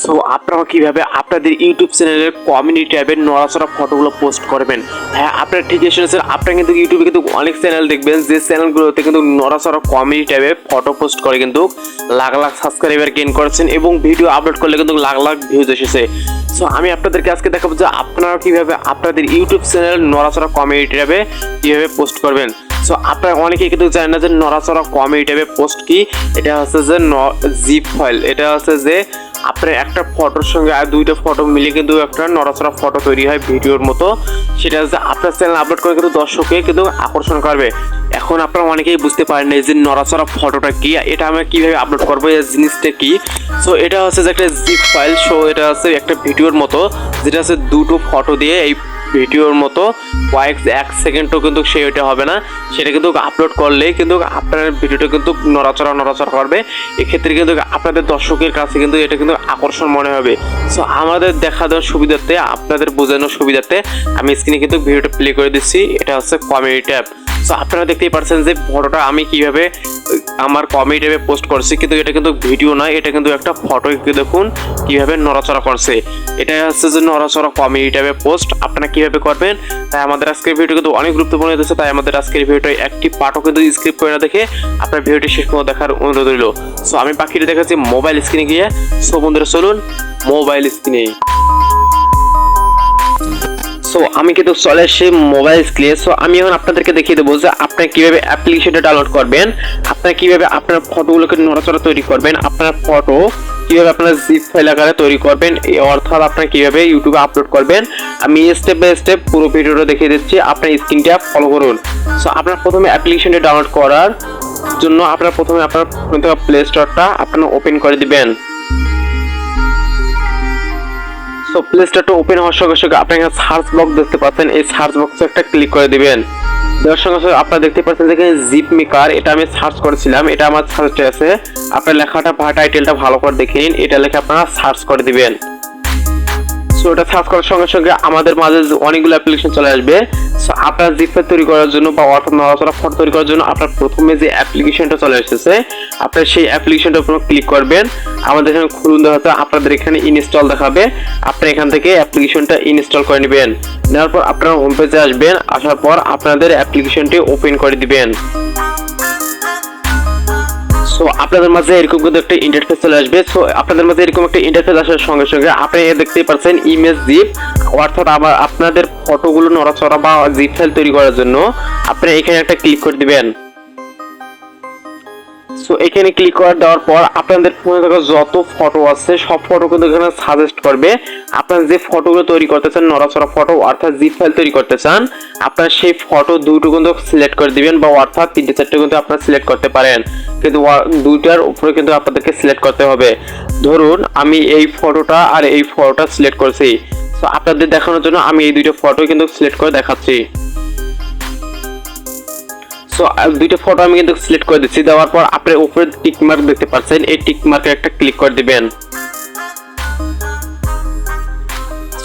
So আপনারা কিভাবে আপনাদের ইউটিউব চ্যানেলের কমিউনিটি ট্যাবে নড়াচড়া ফটোগুলো পোস্ট করবেন। হ্যাঁ, আপনারা ঠিকই শুনেছেন। আপনারা কিন্তু ইউটিউবে কিন্তু অনেক চ্যানেল দেখবেন যে চ্যানেলগুলোতে কিন্তু নড়াচড়া কমিউনিটি ট্যাবে ফটো পোস্ট করে কিন্তু লাখ লাখ সাবস্ক্রাইবার গেইন করেছেন এবং ভিডিও আপলোড করলে কিন্তু লাখ লাখ ভিউজ এসেছে। সো আমি আপনাদেরকে আজকে দেখাবো যে আপনারা কিভাবে আপনাদের ইউটিউব চ্যানেল নড়াচড়া কমিউনিটি ট্যাবে কিভাবে পোস্ট করবেন। সো আপনারা অনেকেই কিন্তু জানেন না যে নড়াচড়া কমিউনিটি ট্যাবে পোস্ট কি। এটা হচ্ছে যে জিপ ফাইল। এটা হচ্ছে যে আপনার একটা ফটোর সঙ্গে আর দুইটা ফটো মিলে কিন্তু একটা নড়াচড়া ফটো তৈরি হয় ভিডিওর মতো। সেটা হচ্ছে আপনার চ্যানেল আপলোড করে কিন্তু দর্শককে কিন্তু আকর্ষণ করবে। এখন আপনারা অনেকেই বুঝতে পারেন না যে নড়াচড়া ফটোটা কি, এটা আমরা কিভাবে আপলোড করবো, এই জিনিসটা কি। সো এটা হচ্ছে যে একটা জিপ ফাইল। সো এটা হচ্ছে একটা ভিডিওর মতো, যেটা হচ্ছে দুটো ফটো দিয়ে এই ভিডিওর মতো এক সেকেন্ডও কিন্তু সেটা হবে না। সেটা কিন্তু আপলোড করলেই কিন্তু আপনার ভিডিওটা কিন্তু নড়াচড়া করবে। এক্ষেত্রে কিন্তু আপনাদের দর্শকের কাছে কিন্তু এটা কিন্তু আকর্ষণ মনে হবে। সো আমাদের দেখা দেওয়ার সুবিধার্থে, আপনাদের বোঝানোর সুবিধার্থে আমি স্ক্রিনে কিন্তু ভিডিওটা প্লে করে দিচ্ছি। এটা হচ্ছে কমিউনিটি ট্যাব। সো আপনারা দেখতেই পাচ্ছেন যে ফটোটা আমি কিভাবে আমার কমিউনিটি ট্যাবে পোস্ট করছি, কিন্তু এটা কিন্তু ভিডিও নয়, এটা কিন্তু একটা ফটো। দেখুন কিভাবে নড়াচড়া করছে। এটা হচ্ছে যে নড়াচড়া কমিউনিটি ট্যাবে পোস্ট আপনারা কিভাবে করবেন। তাই আমাদের আজকের ভিডিও কিন্তু অনেক গুরুত্বপূর্ণ হয়েছে। তাই আমাদের আজকের ভিডিওটা একটি পার্টও কিন্তু স্ক্রিপ্ট করে না দেখে আপনার ভিডিওটি শেষ পর্যন্ত দেখার অনুরোধ রইল। সো আমি বাকিটা দেখাচ্ছি মোবাইল স্ক্রিনে গিয়ে। সো বন্ধুরা চলুন মোবাইল স্ক্রিনে। সো আমি কিন্তু চলে এসেছি মোবাইল স্ক্রিনে। সো আমি এখন আপনাদেরকে দেখিয়ে দেবো যে আপনারা কিভাবে অ্যাপ্লিকেশনটা ডাউনলোড করবেন, আপনারা কিভাবে আপনার ফটোগুলোকে নড়াচড়া তৈরি করবেন, আপনার ফটো কিভাবে আপনার জিপ ফাইল আকারে তৈরি করবেন, অর্থাৎ আপনারা কিভাবে ইউটিউবে আপলোড করবেন। আমি স্টেপ বাই স্টেপ পুরো ভিডিওটা দেখিয়ে দিচ্ছি, আপনার স্ক্রিনটা ফলো করুন। সো আপনার প্রথমে অ্যাপ্লিকেশনটা ডাউনলোড করার জন্য আপনার প্রথমে আপনার প্লে স্টোরটা আপনারা ওপেন করে দিবেন। সো প্লে স্টোরটা ওপেন হওয়ার সঙ্গে সঙ্গে আপনি এখানে সার্চ বক্স দেখতে পাচ্ছেন, এই সার্চ বক্সে একটা ক্লিক করে দিবেন। দেওয়ার সঙ্গে সঙ্গে আপনারা দেখতে পাচ্ছেন যে এখানে জিপ মেকার, এটা আমি সার্চ করেছিলাম, এটা আমার সার্চে আছে। আপনার লেখাটা বা টাইটেলটা ভালো করে দেখে নিন, এটা লিখে আপনারা সার্চ করে দিবেন। সো এটা সার্চ করার সঙ্গে সঙ্গে আমাদের মাঝে অনেকগুলো অ্যাপ্লিকেশন চলে আসবে। সো আপনার জিপ ফাইল তৈরি করার জন্য বা অর্থাৎ নড়াচড়া ফটো তৈরি করার জন্য আপনার প্রথমে যে অ্যাপ্লিকেশনটা চলে এসেছে, আপনার সেই অ্যাপ্লিকেশনটার উপর ক্লিক করবেন। আমাদের এখানে খুলুন দেখাতে আপনাদের এখানে ইনস্টল দেখাবে, আপনারা এখান থেকে অ্যাপ্লিকেশনটা ইনস্টল করে নেবেন। নেওয়ার পর আপনারা হোম পেজে আসবেন, আসার পর আপনাদের অ্যাপ্লিকেশনটি ওপেন করে দিবেন। সো আপনাদের মাঝে এরকম কিন্তু একটা ইন্টারফেস চলে আসবে। সো আপনাদের মাঝে এরকম একটা ইন্টারফেস আসার সঙ্গে সঙ্গে আপনি দেখতেই পাচ্ছেন ইমেজ জিপ, অর্থাৎ আপনাদের ফটোগুলো নড়াচড়া বা জিপ ফাইল তৈরি করার জন্য আপনি এখানে একটা ক্লিক করে দিবেন। সো এখানে ক্লিক করে দেওয়ার পর আপনাদের ফোনে থাকা যত ফটো আছে সব ফটো কিন্তু এখানে সাজেস্ট করবে। আপনারা যে ফটোগুলো তৈরি করতে চান, নড়াচড়া ফটো অর্থাৎ জিপ ফাইল তৈরি করতে চান, আপনারা সেই ফটো দুটো কিন্তু সিলেক্ট করে দিবেন, বা অর্থাৎ তিনটে চারটে কিন্তু আপনারা সিলেক্ট করতে পারেন, কিন্তু দুইটার উপরে কিন্তু আপনাদেরকে সিলেক্ট করতে হবে। ধরুন আমি এই ফটোটা আর এই ফটোটা সিলেক্ট করছি। সো আপনাদের দেখানোর জন্য আমি এই দুইটা ফটো কিন্তু সিলেক্ট করে দেখাচ্ছি। সো দুইটা ফটো আমি কিন্তু সিলেক্ট করে দিচ্ছি। দেওয়ার পর আপনি উপরে টিক মার্ক দেখতে পাচ্ছেন, এই টিক মার্কে একটা ক্লিক করে দিবেন।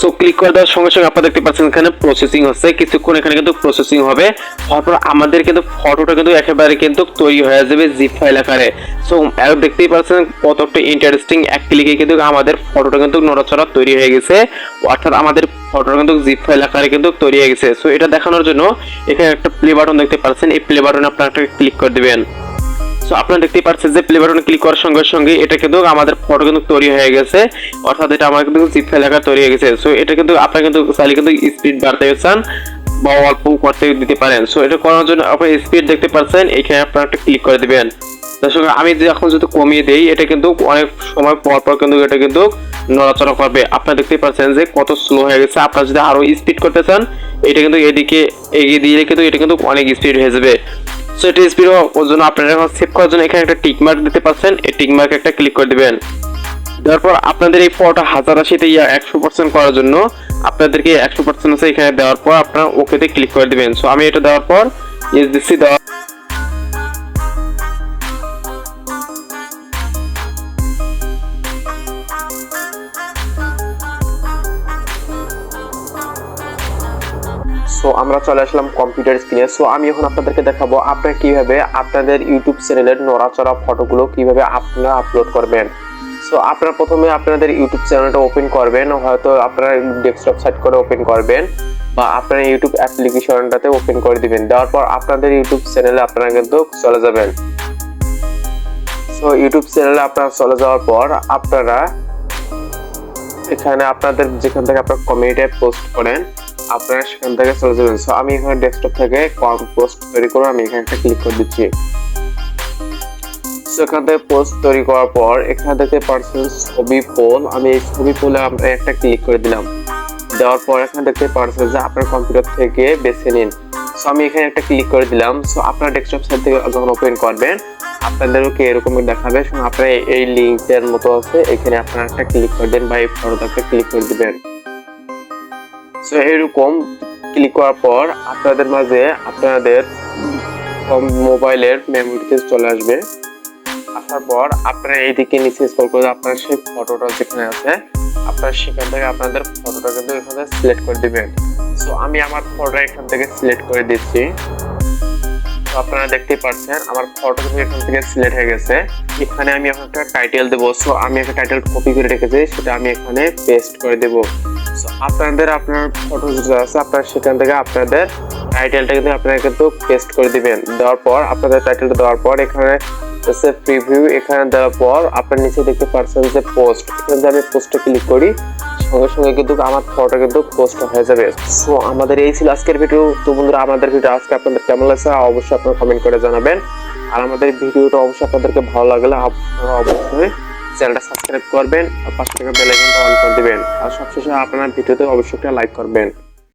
সো ক্লিক করে দেওয়ার সঙ্গে সঙ্গে আপনারা দেখতে পাচ্ছেন এখানে প্রসেসিং হচ্ছে, কিছুক্ষণ এখানে কিন্তু প্রসেসিং হবে। তারপর আমাদের কিন্তু ফটোটা কিন্তু একেবারে কিন্তু তৈরি হয়ে যাবে জিপ ফাইল আকারে। সো দেখতেই পাচ্ছেন কতটা ইন্টারেস্টিং, এক ক্লিকে কিন্তু আমাদের ফটোটা কিন্তু নড়াচড়া তৈরি হয়ে গেছে, অর্থাৎ আমাদের ফটোটা কিন্তু জিপ ফাইল আকারে কিন্তু তৈরি হয়ে গেছে। সো এটা দেখানোর জন্য এখানে একটা প্লে বাটন দেখতে পাচ্ছেন, এই প্লে বাটনে আপনারা একটা ক্লিক করে দিবেন। সো আপনারা দেখতেই পাচ্ছেন যে প্লে বাটনে ক্লিক করার সঙ্গে সঙ্গে এটা কিন্তু আমাদের ফটো কিন্তু তৈরি হয়ে গেছে, অর্থাৎ এটা আমার কিন্তু জিপ ফাইল আকারে তৈরি হয়ে গেছে। সো এটা কিন্তু আপনারা কিন্তু চাইলে কিন্তু স্পিড বাড়তে চান বা অল্প করতে দিতে পারেন। সো এটা করার জন্য আপনারা স্পিড দেখতে পাচ্ছেন, এখানে আপনারা একটা ক্লিক করে দিবেন। তার সঙ্গে আমি যে এখন যদি কমিয়ে দেই, এটা কিন্তু অনেক সময় পর পর কিন্তু এটা কিন্তু নড়াচড়া করবে। আপনারা দেখতেই পাচ্ছেন যে কত স্লো হয়ে গেছে। আপনারা যদি আরো স্পিড করতে চান, এটা কিন্তু এদিকে এগিয়ে দিলে কিন্তু এটা কিন্তু অনেক স্পিড হয়ে যাবে। সো এটা স্পিড হওয়ার জন্য আপনারা এখন সেভ করার জন্য এখানে একটা টিক মার্ক দিতে পাচ্ছেন, এই টিক মার্কে একটা ক্লিক করে দিবেন। দেওয়ার পর আপনাদের এই ফটোটা 1080 100% করার জন্য আপনাদেরকে 100% আছে এখানে দেওয়ার পর আপনারা ওকেতে ক্লিক করে দিবেন। সো আমি এটা দেওয়ার পর ইয়েস দিচ্ছি। দেওয়া সো আমরা চলে আসলাম কম্পিউটার স্ক্রিনে। সো আমি এখন আপনাদেরকে দেখাবো আপনারা কিভাবে আপনাদের ইউটিউব চ্যানেলের নড়াচড়া ফটোগুলো কিভাবে আপনারা আপলোড করবেন। সো সো আপনারা প্রথমে আপনাদের ইউটিউব চ্যানেলটা ওপেন করবেন, হয়তো আপনারা ডেস্কটপ সাইট করে ওপেন করবেন বা আপনারা ইউটিউব অ্যাপ্লিকেশনটাতে ওপেন করে দিবেন। দেওয়ার পর আপনাদের ইউটিউব চ্যানেলে আপনারা কিন্তু চলে যাবেন। সো ইউটিউব চ্যানেলে আপনারা চলে যাওয়ার পর আপনারা এখানে আপনাদের যেখান থেকে আপনারা কমিউনিটি পোস্ট করেন আপনারা সেখান থেকে চলে যাবেন। সো আমি এখানে ডেস্কটপ থেকে পোস্ট তৈরি করে আমি এখানে একটা ক্লিক করে দিচ্ছি। সো এখান থেকে পোস্ট তৈরি করার পর এখান থেকে পারছেন ছবি পোল, আমি এই ছবি পোলে আমরা একটা ক্লিক করে দিলাম। দেওয়ার পর এখানে দেখতে পারছেন যে আপনার কম্পিউটার থেকে বেছে নিন। সো আমি এখানে একটা ক্লিক করে দিলাম। সো আপনার ডেস্কটপ সাইট থেকে যখন ওপেন করবেন আপনাদেরকে এরকম দেখাবে। আপনারা এই লিংকের মতো আছে, এখানে আপনারা একটা ক্লিক করে দেন বা এই ফটোটাকে ক্লিক করে দিবেন। সো এরকম ক্লিক করার পর আপনাদের মাঝে আপনাদের মোবাইলের মেমোরিতে চলে আসবে। আসার পর আপনারা এইদিকে নিচে স্ক্রল করে আপনারা সেই ফটোটা যেখানে আছে আপনারা সেখান থেকে আপনাদের ফটোটা কিন্তু এখানে সিলেক্ট করে দিবেন। সো আমি আমার ফটোটা এখান থেকে সিলেক্ট করে দিচ্ছি। তো আপনারা দেখতেই পাচ্ছেন আমার ফটো কিন্তু এখান থেকে সিলেক্ট হয়ে গেছে। এখানে আমি এখন একটা টাইটেল দেবো। সো আমি একটা টাইটেল কপি করে রেখেছি, সেটা আমি এখানে পেস্ট করে দেবো। সো আপনার ফটো যেটা আছে আপনারা সেখান থেকে আপনাদের টাইটেলটা কিন্তু আপনারা কিন্তু পেস্ট করে দিবেন। দেওয়ার পর আপনাদের টাইটেলটা দেওয়ার পর এখানে প্রিভিউ এখানে দেওয়ার পর আপনার নিচে দেখতে পাচ্ছেন যে পোস্ট, এখানে আমি পোস্টে ক্লিক করি সঙ্গে সঙ্গে কিন্তু আমার ফটো কিন্তু পোস্ট হয়ে যাবে। সো আমাদের এই ছিল আজকের ভিডিও। তো বন্ধুরা আমাদের ভিডিও আজকে আপনাদের কেমন লাগছে অবশ্যই আপনারা কমেন্ট করে জানাবেন। আর আমাদের ভিডিওটা অবশ্যই আপনাদেরকে ভালো লাগলে আপনারা অবশ্যই চ্যানেলটা সাবস্ক্রাইব করবেন আর পাশে থেকে বেল আইকনটা অন করে দিবেন। আর সবশেষে আপনারা ভিডিওতে অবশ্যই একটা লাইক করবেন।